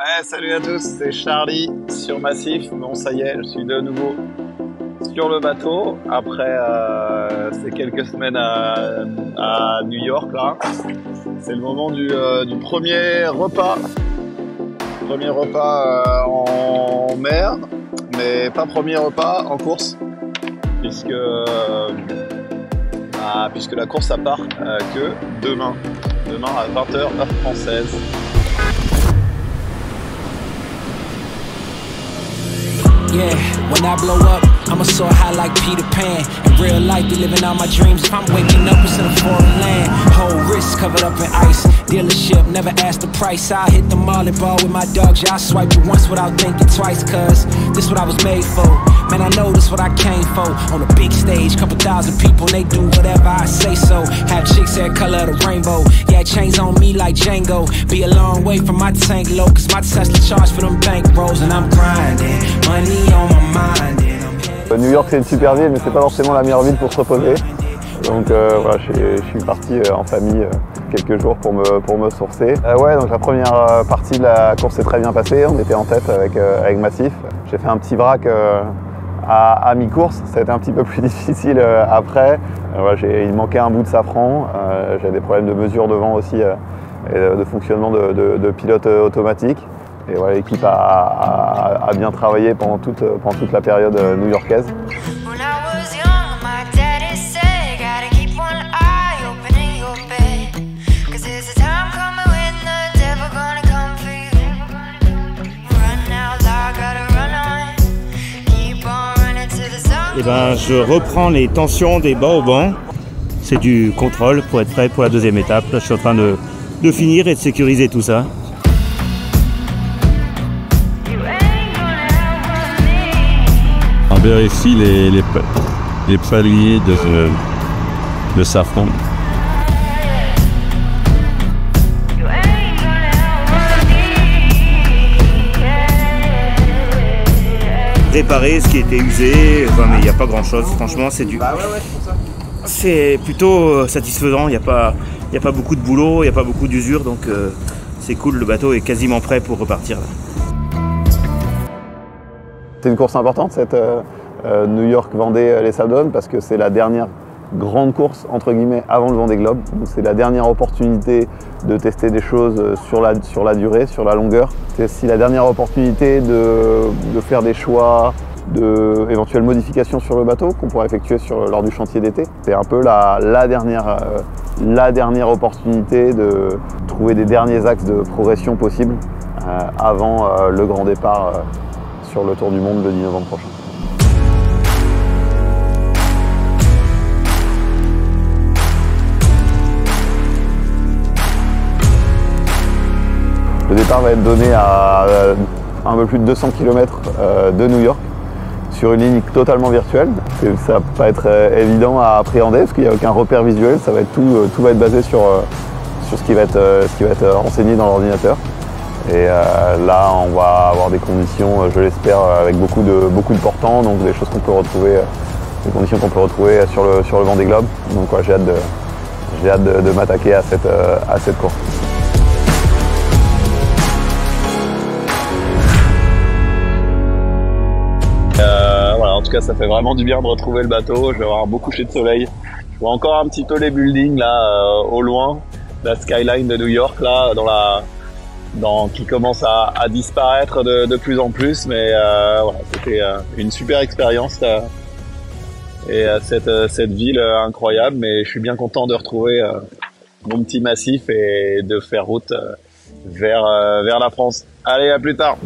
Ouais, salut à tous, c'est Charlie sur Massif. Bon, ça y est, je suis de nouveau sur le bateau après ces quelques semaines à New York là. C'est le moment du premier repas. Premier repas en mer, mais pas premier repas en course, puisque la course ça part que demain à 20h heure française. Yeah, when I blow up, I'ma soar high like Peter Pan. In real life, be living out my dreams. If I'm waking up, it's in a foreign land. Whole wrist covered up in ice. Dealership, never ask the price. I hit the molly ball with my dogs. Yeah, I swipe it once without thinking twice. Cause this what I was made for. Man, I know this what I came for. On a big stage, couple thousand people, and they do whatever I say so. Have chicks that color of the rainbow. Yeah, chains on me like Django. Be a long way from my tank low. Cause my Tesla charge for them bank rolls. And I'm grinding, money on my mind. New York c'est une super ville, mais c'est pas forcément la meilleure ville pour se reposer. Donc voilà, je suis parti en famille quelques jours pour me sourcer. Ouais, donc la première partie de la course s'est très bien passée. On était en tête avec Massif. J'ai fait un petit vrac à mi-course. Ça a été un petit peu plus difficile après. Voilà, il manquait un bout de safran. J'avais des problèmes de mesure de vent aussi et de fonctionnement de pilote automatique. Et voilà, l'équipe a bien travaillé pendant toute la période new-yorkaise. Et ben, je reprends les tensions des bas au banc. C'est du contrôle pour être prêt pour la deuxième étape. Là, je suis en train de finir et de sécuriser tout ça. On vérifie les paliers de safran. Réparer ce qui était usé, enfin, mais il n'y a pas grand chose, franchement c'est plutôt satisfaisant, il n'y a pas beaucoup de boulot, il n'y a pas beaucoup d'usure, donc c'est cool, le bateau est quasiment prêt pour repartir là. C'est une course importante, cette New York-Vendée-Les Sables, parce que c'est la dernière grande course entre guillemets avant le Vendée Globe. C'est la dernière opportunité de tester des choses sur la durée, sur la longueur. C'est aussi la dernière opportunité de faire des choix, d'éventuelles modifications sur le bateau qu'on pourra effectuer lors du chantier d'été. C'est un peu la dernière opportunité de trouver des derniers axes de progression possibles avant le grand départ sur le Tour du Monde le 10 novembre prochain. Le départ va être donné à un peu plus de 200 km de New York sur une ligne totalement virtuelle. Ça va pas être évident à appréhender parce qu'il n'y a aucun repère visuel. Ça va être tout va être basé sur ce qui va être renseigné dans l'ordinateur. Et là, on va avoir des conditions, je l'espère, avec beaucoup de portants, donc des choses qu'on peut retrouver, des conditions qu'on peut retrouver sur le Vendée Globe. Donc ouais, j'ai hâte de m'attaquer à cette course. Voilà, en tout cas, ça fait vraiment du bien de retrouver le bateau. Je vais avoir un beau coucher de soleil. Je vois encore un petit peu les buildings là au loin, la skyline de New York là qui commence à disparaître de plus en plus, mais voilà, c'était une super expérience et cette ville incroyable, mais je suis bien content de retrouver mon petit Massif et de faire route vers la France. Allez, à plus tard.